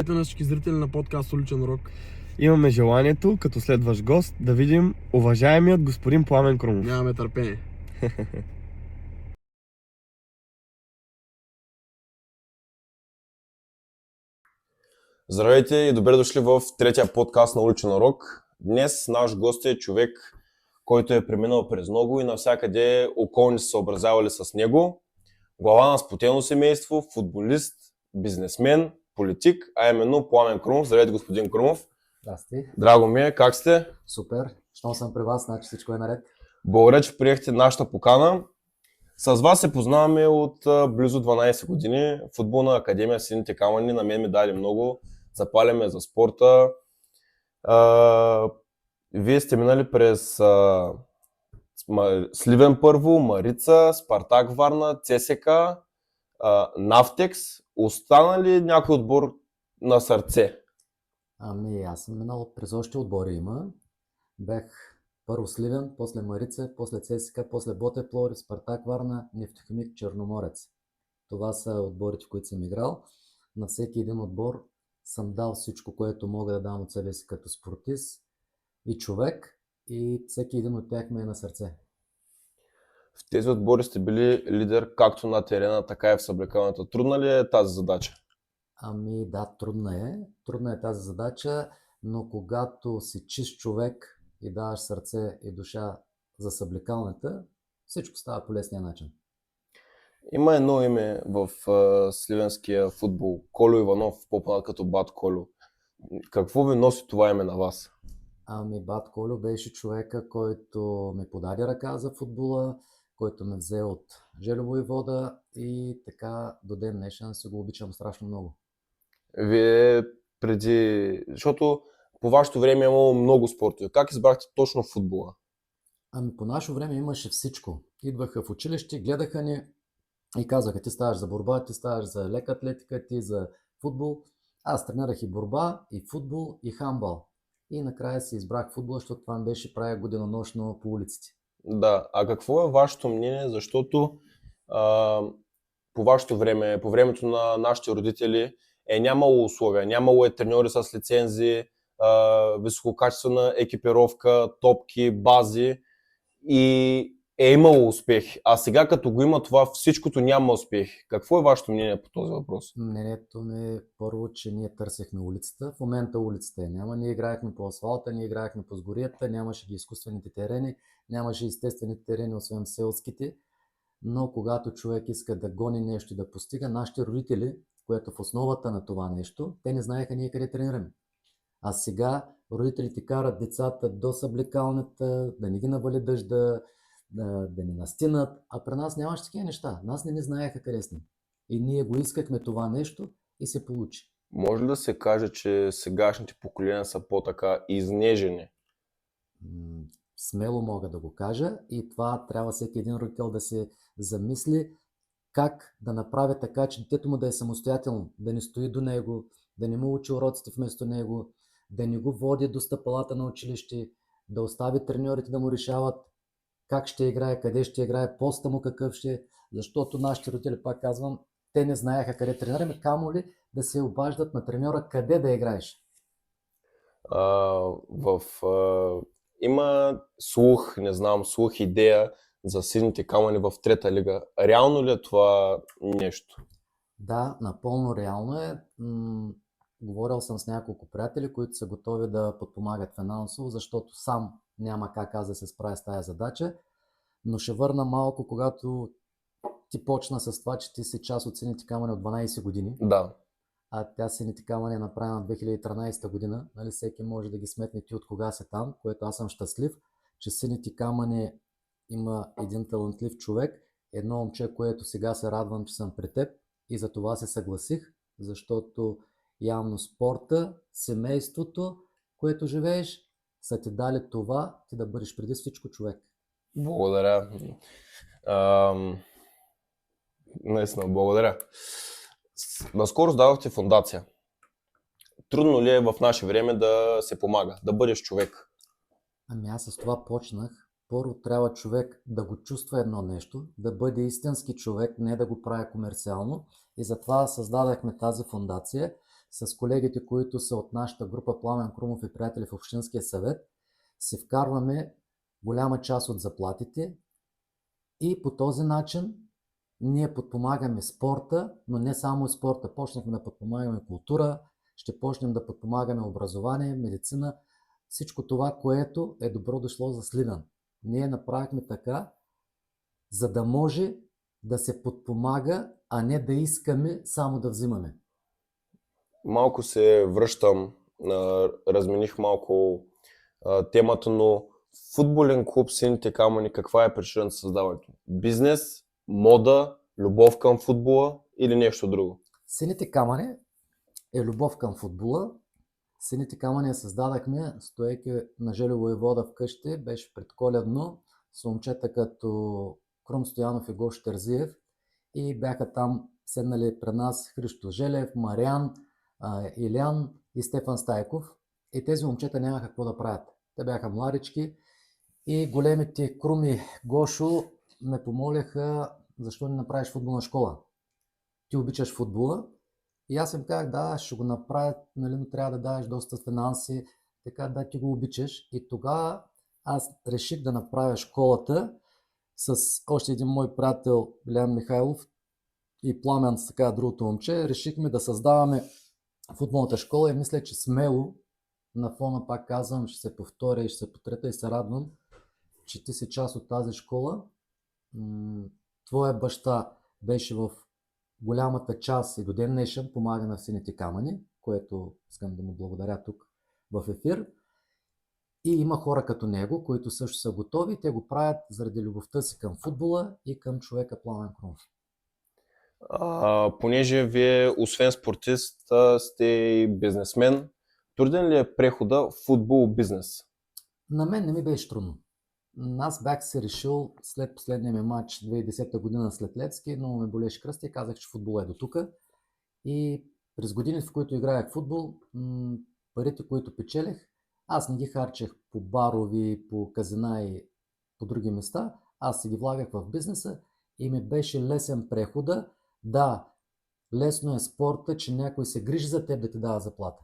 Здравейте на всички зрители на подкаст Уличен рок. Имаме желанието, като следващ гост, да видим уважаемият господин Пламен Крумов. Нямаме търпение. Здравейте и добре дошли в третия подкаст на Уличен рок. Днес наш гост е човек, който е преминал през много и навсякъде околни са съобразявали с него. Глава на сплотено семейство, футболист, бизнесмен, политик, а именно Пламен Крумов. Здравейте, господин Крумов. Здрасти. Драго ми е, как сте? Супер. Щом съм при вас, значи всичко е наред. Благодаря, че приехте нашата покана. С вас се познаваме от близо 12 години. Футболна академия Сините камъни на мен ми даде много. Запаляме за спорта. Вие сте минали през Сливен първо, Марица, Спартак Варна, ЦСКА, Нафтекс. Остана ли някой отбор на сърце? Ами аз съм минал през още отбори има. Бях първо Сливен, после Марица, после ЦСКА, после Ботев Пловдив, Спартак Варна, Нефтохимик, Черноморец. Това са отборите, в които съм играл. На всеки един отбор съм дал всичко, което мога да дам от себе си като спортист и човек, и всеки един от тях ме е на сърце. В тези отбори сте били лидер както на терена, така и в съблекалната. Трудна ли е тази задача? Ами да, трудна е. Трудна е тази задача, но когато си чист човек и даваш сърце и душа за съблекалната, всичко става по лесния начин. Има едно име в сливенския футбол. Колю Иванов, по-познат като Бат Колю. Какво ви носи това име на вас? Ами Бат Колю беше човека, който ми подаде ръка за футбола, който ме взе от Жельо Войвода и така до ден днешен си го обичам страшно много. Вие преди... Защото по вашето време е имало много спортове. Как избрахте точно футбола? Ами по наше време имаше всичко. Идваха в училище, гледаха ни и казаха: ти ставаш за борба, ти ставаш за лека атлетика, ти за футбол. Аз тренирах и борба, и футбол, и хандбал. И накрая си избрах футбол, защото това ми беше правя годинонощно по улиците. Да, а какво е вашето мнение? Защото по вашето време, по времето на нашите родители е нямало условия, нямало е треньори с лицензии, висококачествена екипировка, топки, бази и е имало успех. А сега като го има това, всичкото няма успех. Какво е вашето мнение по този въпрос? Мнението ми е първо, че ние търсехме улицата. В момента улицата я няма. Ние играехме по асфалта, ние играехме по сгорията, нямаше ги изкуствените терени, нямаше естествените терени, освен селските. Но когато човек иска да гони нещо и да постига, нашите родители, което в основата на това нещо, те не знаеха ние къде тренираме. А сега родителите карат децата до съблекалната, да не ги навали дъжда, да ни настинат, а при нас нямаше такива неща. Нас не знаеха къде сме. И ние го искахме това нещо и се получи. Може ли да се каже, че сегашните поколения са по-така изнежени? Смело мога да го кажа, и това трябва всеки един родител да се замисли как да направи така, че детето му да е самостоятелно, да не стои до него, да не му учи уроците вместо него, да не го води до стъпалата на училище, да остави треньорите да му решават как ще играе, къде ще играе, поста му какъв ще е, защото нашите родители, пак казвам, те не знаеха къде тренираме, камо ли да се обаждат на треньора къде да играеш. Има слух, не знам, слух, идея за Сините камъни в трета лига. Реално ли е това нещо? Да, напълно реално е. Говорил съм с няколко приятели, които са готови да подпомагат финансово, защото сам няма как аз да се справя с тази задача. Но ще върна малко, когато ти почна с това, че ти си част от Сините камъни от 12 години. Да. А тя Сините камъни е направена в 2013 година. Нали, всеки може да ги сметне ти от кога си там, което аз съм щастлив, че Сините камъни има един талантлив човек, едно момче, което сега се радвам, че съм при теб, и за това се съгласих, защото явно спорта, семейството, което живееш, са ти дали това, ти да бъдеш преди всичко човек. Благодаря. Наистина, благодаря. Наскоро създадохте фондация. Трудно ли е в наше време да се помага, да бъдеш човек? Ами аз с това почнах. Първо трябва човек да го чувства едно нещо, да бъде истински човек, не да го прави комерциално. И затова създадахме тази фондация, с колегите, които са от нашата група Пламен Крумов и приятели в Общинския съвет, си вкарваме голяма част от заплатите и по този начин ние подпомагаме спорта, но не само спорта. Почнахме да подпомагаме култура, ще почнем да подпомагаме образование, медицина, всичко това, което е добро дошло за Сливен. Ние направихме така, за да може да се подпомага, а не да искаме само да взимаме. Малко се връщам, размених малко темата, но футболен клуб Сините камъни, каква е причината за създаването? Бизнес, мода, любов към футбола или нещо друго? Сините камъни е любов към футбола. Сините камъни я създадахме, стоейки на Жельо Войвода вкъщи, беше предколедно, с момчета като Крум Стоянов и Гош Терзиев и бяха там седнали пред нас Христо Желев, Мариан, Илян и Стефан Стайков. И тези момчета нямаха какво да правят. Те бяха младички и големите Крум и Гошо ме помоляха защо не направиш футболна школа. Ти обичаш футбола. И аз им казах, да, ще го направя, нали, но трябва да даваш доста финанси, така да ти го обичаш. И тогава аз реших да направя школата с още един мой приятел, Илян Михайлов и Пламен, така другото момче. Решихме да създаваме футболната школа и мисля, че смело, на фона пак казвам, ще се повторя и ще се потрета и се радвам, че ти си част от тази школа. Твоя баща беше в голямата част и до ден днешен помага на Сините камъни, което искам да му благодаря тук в ефир. И има хора като него, които също са готови и те го правят заради любовта си към футбола и към човека Пламен Крумов. Понеже вие, освен спортист, сте и бизнесмен, труден ли е прехода футбол-бизнес? На мен не ми беше трудно. Аз бях се решил след последния ми матч 2010 година след Левски, но ме болеше кръста и казах, че футбол е до тук. И през годините, в които играех футбол, парите, които печелех, аз не ги харчех по барови, по казина и по други места. Аз си ги влагах в бизнеса и ми беше лесен прехода. Да, лесно е спорта, че някой се грижи за теб да ти дава заплата.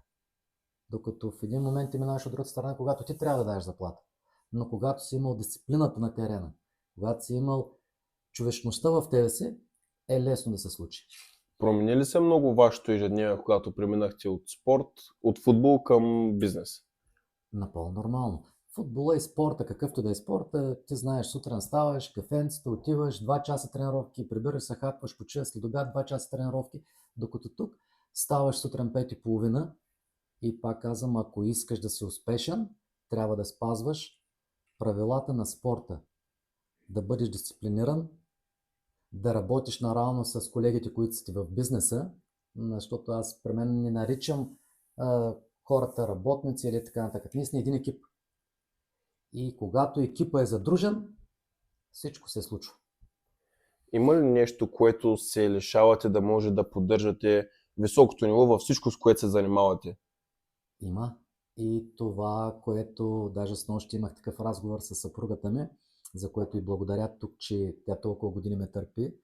Докато в един момент ти минаваш от другата страна, когато ти трябва да даваш заплата. Но когато си имал дисциплината на терена, когато си имал човечността в тебе си, е лесно да се случи. Промени ли се много вашето ежедневие, когато преминахте от спорт, от футбол към бизнес? Напълно нормално. Футбола и спорта, какъвто да е спорта, ти знаеш, сутрин ставаш, кафенцето, отиваш, 2 часа тренировки, прибираш се, хапваш, почиваш, след обяд 2 часа тренировки, докато тук ставаш сутрин 5:30 и пак казвам, ако искаш да си успешен, трябва да спазваш правилата на спорта, да бъдеш дисциплиниран, да работиш наравно с колегите, които сте в бизнеса, защото аз при мен не наричам хората работници или така нататък. Ние сме един екип. И когато екипа е задружен, всичко се случва. Има ли нещо, което се лишавате да може да поддържате високото ниво във всичко, с което се занимавате? Има. И това, което даже с нощи имах такъв разговор с съпругата ми, за което и благодаря тук, че тя толкова години ме търпи.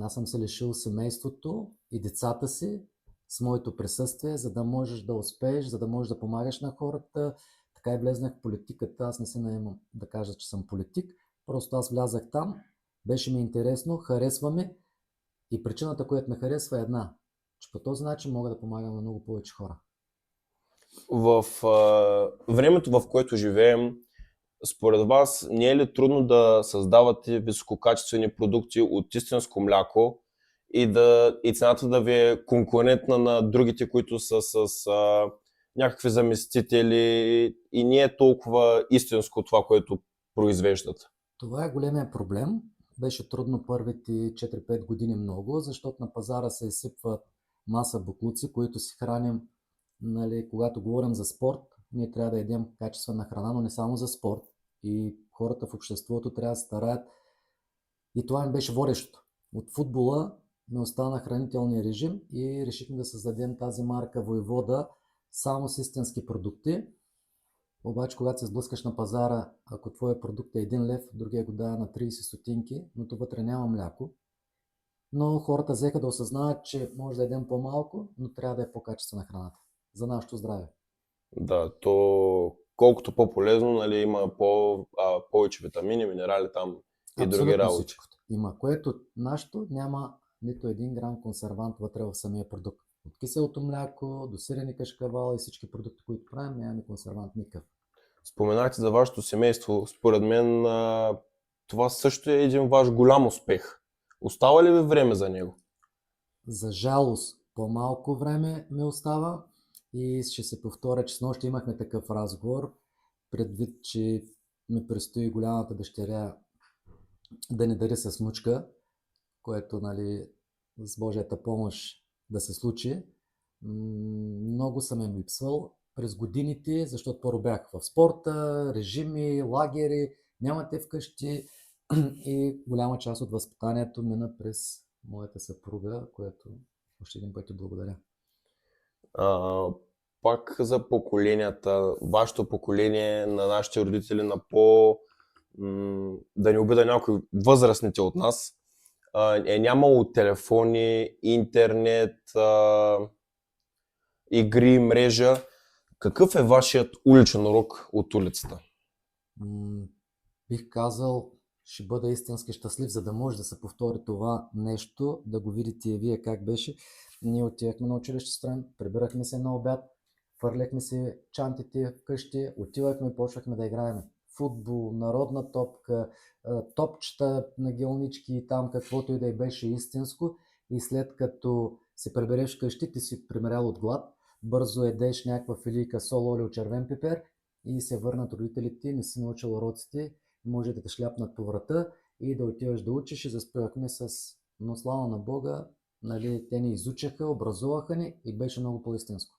Аз съм се лишил семейството и децата си с моето присъствие, за да можеш да успееш, за да можеш да помагаш на хората. Така и влезнах в политиката. Аз не се наемам да кажа, че съм политик. Просто аз влязах там, беше ми интересно, харесва ми и причината, която ме харесва е една, че по този начин мога да помагам на много повече хора. В времето, в което живеем, според вас не е ли трудно да създавате висококачествени продукти от истинско мляко и цената да ви е конкурентна на другите, които са с някакви заместители и не е толкова истинско това, което произвеждат? Това е големия проблем. Беше трудно първите 4-5 години много, защото на пазара се изсипват маса буклуци, които си храним. Нали, когато говорим за спорт, ние трябва да едем качествена храна, но не само за спорт. И хората в обществото трябва да се стараят. И това им беше водещото. От футбола ми остана хранителния режим и решихме да създадем тази марка Войвода само с истински продукти. Обаче, когато се сблъскаш на пазара, ако твоя продукт е 1 лев, другия го дава на 30 стотинки, но то вътре няма мляко. но хората взеха да осъзнаят, че може да ядем по-малко, но трябва да е по-качествена храната. За нашето здраве. Да, то колкото по-полезно, нали, има повече витамини, минерали там и други Абсолютно работи. всичкото. Има, което нашето няма нито един грам консервант вътре в самия продукт. От киселото мляко до сирене кашкавал и всички продукти, които правим, нямаме консервант никакъв. Споменахте за вашето семейство. Според мен това също е един ваш голям успех. Остава ли ви време за него? За жалост, по-малко време ми остава и ще се повторя, че снощи имахме такъв разговор, предвид, че ми предстои голямата дъщеря да ни дари с внучка, което, нали, с Божията помощ да се случи. Много съм им липсвал през годините, защото първо бях в спорта, режими, лагери, нямате вкъщи и голяма част от възпитанието мина през моята съпруга, което още един път ти благодаря. Пак за поколенията, вашето поколение на нашите родители, да не обида някои възрастните от нас, е нямало телефони, интернет, игри, мрежа. Какъв е вашият уличен урок от улицата? Бих казал, ще бъда истински щастлив, за да може да се повтори това нещо, да го видите и вие как беше. Ние отивахме на училище строен, прибирахме се на обяд, фърляхме се чантите вкъщи, отивахме и почвахме да играем футбол, народна топка, топчета на гелнички и там каквото и да беше истинско. И след като се прибереш вкъщи, ти си примерял от глад, бързо едеш някаква филийка сол, олио, червен пипер и се върнат родителите, не си научил уроците, може да те шляпнат по врата и да отиваш да учиш и заспивахме но слава на Бога, нали, те ни изучаха, образуваха ни и беше много по-истинско.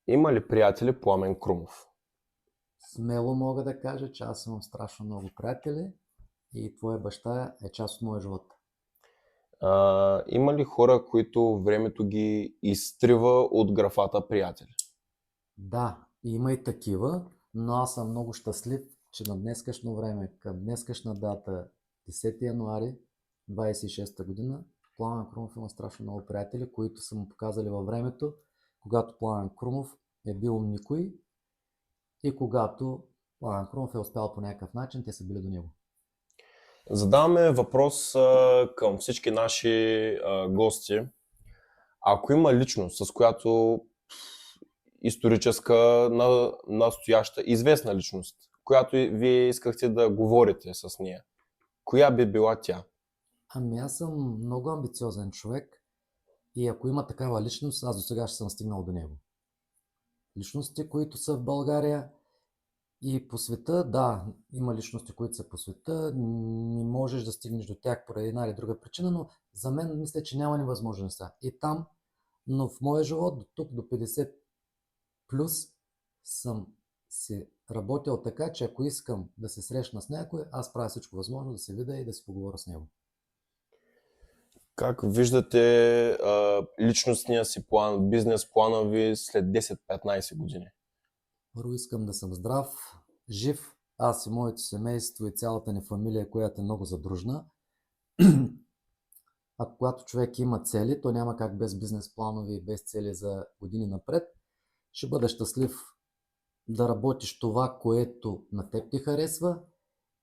Има ли приятели Пламен Крумов? Смело мога да кажа, че аз имам страшно много приятели и твоя баща е част от моя живот. Има ли хора, които времето ги изтрива от графата приятели? Да, има и такива, но аз съм много щастлив, че на днескашно време, към днескашна дата, 10 януари 26-та година, Пламен Крумов има страшно много приятели, които са му показали във времето, когато Пламен Крумов е бил никой и когато Пламен Крумов е успял по някакъв начин, те са били до него. Задаваме въпрос към всички наши гости. Ако има личност, с която историческа, настояща, известна личност, която вие искахте да говорите с нея, коя би била тя? Ами аз съм много амбициозен човек и ако има такава личност, аз до сега ще съм стигнал до него. Личностите, които са в България и по света, да, има личности, които са по света, не можеш да стигнеш до тях поради една или друга причина, но за мен мисля, че няма невъзможността. И там, но в моя живот до тук, до 50 плюс, съм си работил така, че ако искам да се срещна с някой, аз правя всичко възможно да се видя и да си поговоря с него. Как виждате личностния си план, бизнес плана ви след 10-15 години? Първо искам да съм здрав, жив, аз и моето семейство и цялата ни фамилия, която е много задружна. А когато човек има цели, то няма как без бизнес планови и без цели за години напред. Ще бъда щастлив да работиш това, което на теб ти харесва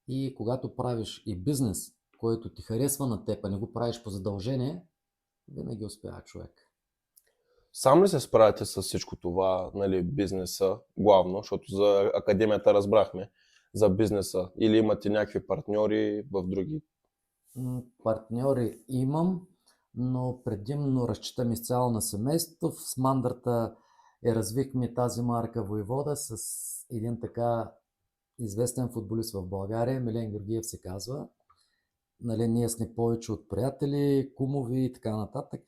и когато правиш и бизнес, който ти харесва на теб, а не го правиш по задължение, винаги успява човек. Сам ли се справяте с всичко това, нали, бизнеса, главно, защото за академията разбрахме за бизнеса, или имате някакви партньори в други? Партньори имам, но предимно разчитам изцяло на семейството. В Мандрата развихме тази марка Войвода с един така известен футболист в България, Милен Георгиев се казва. Нали, ние сме повече от приятели, кумови и така нататък.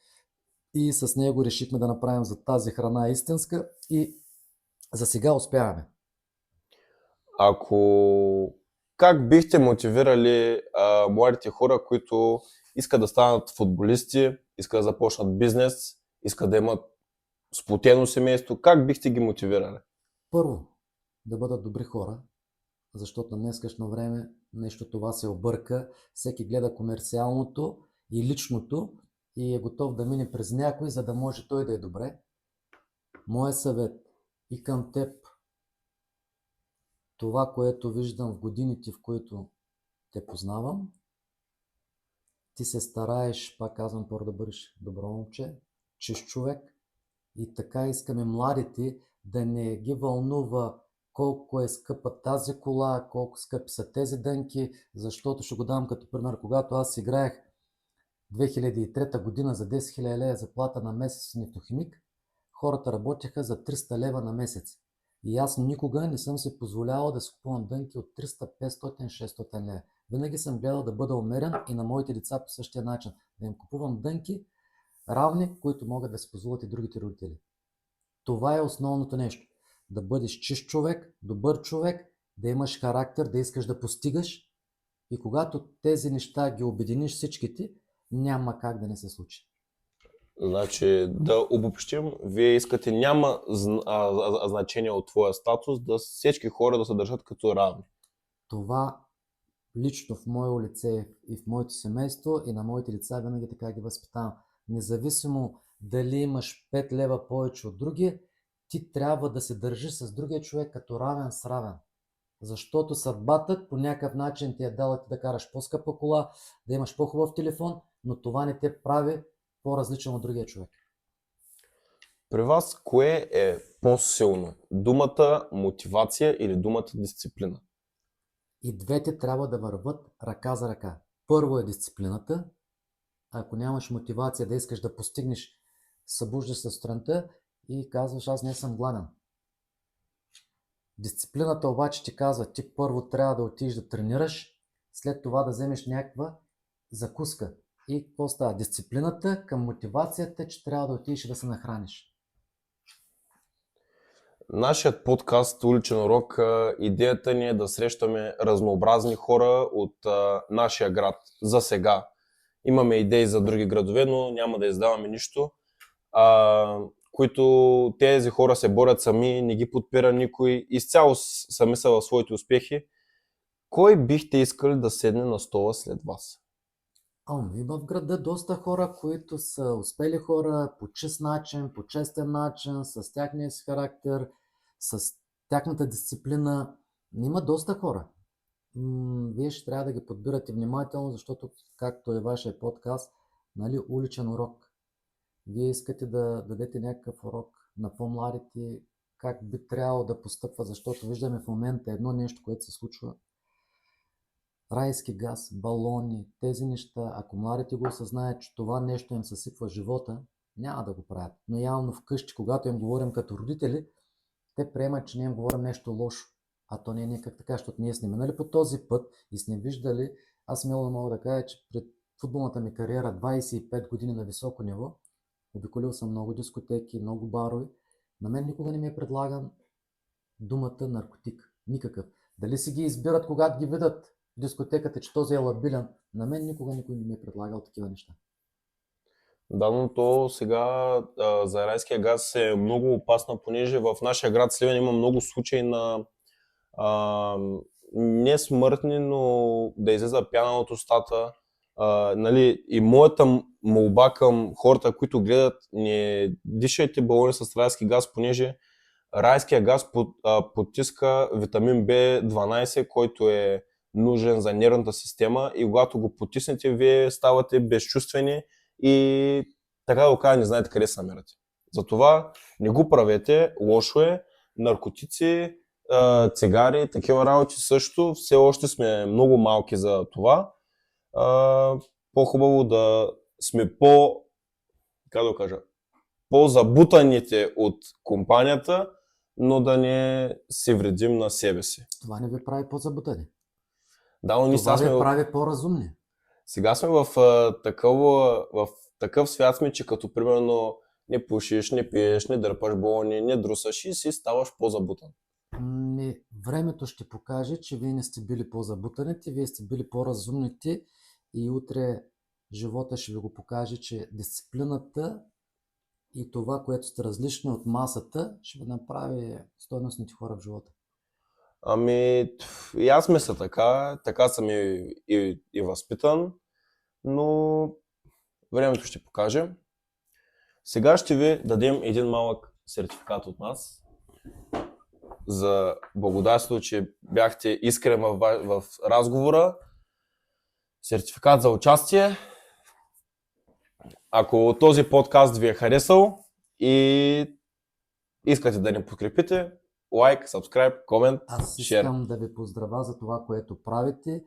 И с него решихме да направим за тази храна истинска и за сега успяваме. Как бихте мотивирали младите хора, които искат да станат футболисти, искат да започнат бизнес, искат да имат сплотено семейство, как бихте ги мотивирали? Първо, да бъдат добри хора, защото на днескашно време нещо това се обърка, всеки гледа комерциалното и личното и е готов да мине през някой, за да може той да е добре. Моя съвет и към теб, това, което виждам в годините, в които те познавам, ти се стараеш, пак казвам, първо да бъдеш добро момче, чист човек и така искаме младите да не ги вълнува колко е скъпа тази кола, колко скъпи са тези дънки, защото ще го дам като пример, когато аз играех 2003 година за 10 000 лева заплата на месец в нефтохимик, хората работеха за 300 лева на месец. И аз никога не съм се позволявал да си купувам дънки от 300, 500, 600 лева. Винаги съм гледал да бъда умерен и на моите деца по същия начин. Да им купувам дънки равни, които могат да си позволят и другите родители. Това е основното нещо. Да бъдеш чист човек, добър човек, да имаш характер, да искаш да постигаш. И когато тези неща ги обединиш всичките, няма как да не се случи. Значи, да обобщим, вие искате, няма значение от твоя статус, да всички хора да се държат като равни. Това лично в мое лице и в моето семейство и на моите деца винаги така ги възпитавам. Независимо дали имаш 5 лева повече от другия, ти трябва да се държиш с другия човек като равен с равен. Защото съдбата по някакъв начин ти е дала ти да караш по-скъпа кола, да имаш по-хубав телефон, но това не те прави по-различен от другия човек. При вас, кое е по-силно? Думата мотивация или думата дисциплина? И двете трябва да върват ръка за ръка. Първо е дисциплината. Ако нямаш мотивация да искаш да постигнеш, събуждаш се сутринта и казваш, аз не съм гладен. Дисциплината обаче ти казва, ти първо трябва да отидеш да тренираш, след това да вземеш някаква закуска. И какво става? Дисциплината към мотивацията, че трябва да отидеш и да се нахраниш. Нашият подкаст Уличен урок, идеята ни е да срещаме разнообразни хора от нашия град. За сега имаме идеи за други градове, но няма да издаваме нищо. Които тези хора се борят сами, не ги подпира никой, изцяло сами са в своите успехи. Кой бихте искали да седне на стола след вас? Има в града доста хора, които са успели хора по чист начин, по честен начин, с тяхния си характер, с тяхната дисциплина. Има доста хора. Вие ще трябва да ги подбирате внимателно, защото, както е вашия подкаст, нали, уличен урок. Вие искате да дадете някакъв урок на по-младите, как би трябвало да постъпва, защото виждаме в момента едно нещо, което се случва. Райски газ, балони, тези неща, ако младите го осъзнаят, че това нещо им съсипва живота, няма да го правят. Но явно вкъщи, когато им говорим като родители, те приемат, че ние им говорим нещо лошо. А то не е никак така, защото ние сме минали по този път и сме виждали, аз смело мога да кажа, че пред футболната ми кариера 25 години на високо ниво, обиколил съм много дискотеки, много барове. На мен никога не ми е предлаган думата наркотик. Никакъв. Дали си ги избират, когато ги видят в дискотеката, че този е лабилен, на мен никога никой не ми е предлагал такива неща. Да, но то сега за райския газ е много опасно, понеже в нашия град Сливен има много случаи на не смъртни, но да излезе пяна от устата. Нали, и моята молба към хората, които гледат, не дишайте балони с райски газ, понеже райския газ потиска витамин B12, който е нужен за нервната система, и когато го потиснете, вие ставате безчувствени и така да го кажа, не знаете къде се намирате. Затова не го правете, лошо е. Наркотици, цигари, такива работи също, все още сме много малки за това. По-хубаво да сме как да кажа, по-забутаните от компанията, но да не се вредим на себе си. Това не ви прави по-забутани. Да, но Това ви прави по-разумни. Сега сме в такъв свят сме, че като примерно не пушиш, не пиеш, не дърпаш болни, не друсаш и си ставаш по-забутан. Времето ще покаже, че вие не сте били по-забутаните, вие сте били по-разумните и утре живота ще ви го покаже, че дисциплината и това, което сте различни от масата, ще ви направи стойностните хора в живота. И аз мисля така съм и възпитан, но Времето ще покаже. Сега ще ви дадем един малък сертификат от нас за благодарство, че бяхте искрен в разговора. Сертификат за участие. Ако този подкаст ви е харесал и искате да ни подкрепите, лайк, сабскрайб, комент, Аз шер. искам да ви поздравя за това, което правите,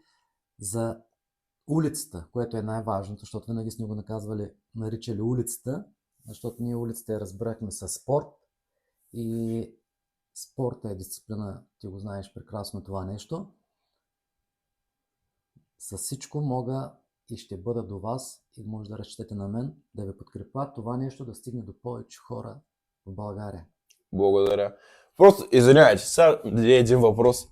за улицата, което е най-важното, защото винаги сме го наричали улицата, защото ние улицата я разбрахме със спорт и спорта е дисциплина, ти го знаеш прекрасно това нещо. С всичко мога и ще бъда до вас и може да разчитате на мен да ви подкрепя това нещо да стигне до повече хора в България. Благодаря. Просто, извинявайте, сега е един въпрос.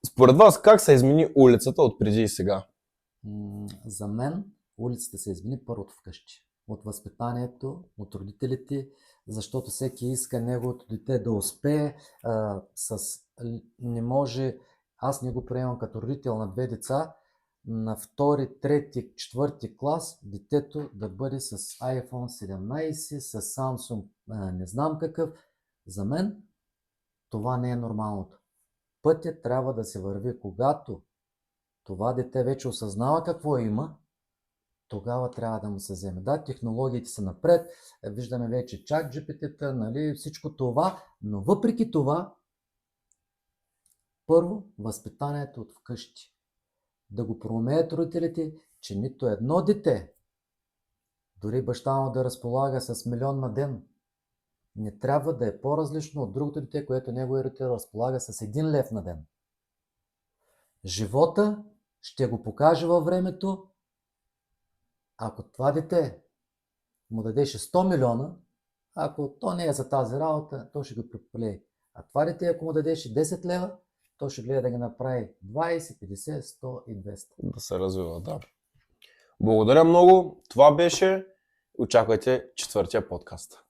Според вас, как се измени улицата от преди и сега? За мен улицата се измени първото вкъщи. От възпитанието, от родителите, защото всеки иска неговото дете да успее. Не може, аз не го приемам като родител на две деца, на втори, трети, четвърти клас детето да бъде с iPhone 17, с Samsung не знам какъв. За мен това не е нормалното. Пътят трябва да се върви, когато това дете вече осъзнава какво има, тогава трябва да му се вземе. Да, технологиите са напред, виждаме вече чат GPT-та, нали, всичко това, но въпреки това, първо, възпитанието от вкъщи. Да го проумеят родителите, че нито едно дете, дори баща му да разполага с 1 милион на ден, не трябва да е по-различно от другото дете, което неговия родител разполага с 1 лев на ден. Живота ще го покаже във времето. Ако това дете му дадеше 100 милиона, ако то не е за тази работа, то ще го препалее. А това дете, ако му дадеше 10 лева, то ще гледа да ги направи 20, 50, 100 и 200. Да се развива, да. Благодаря много. Това беше. Очаквайте 4-тия подкаст.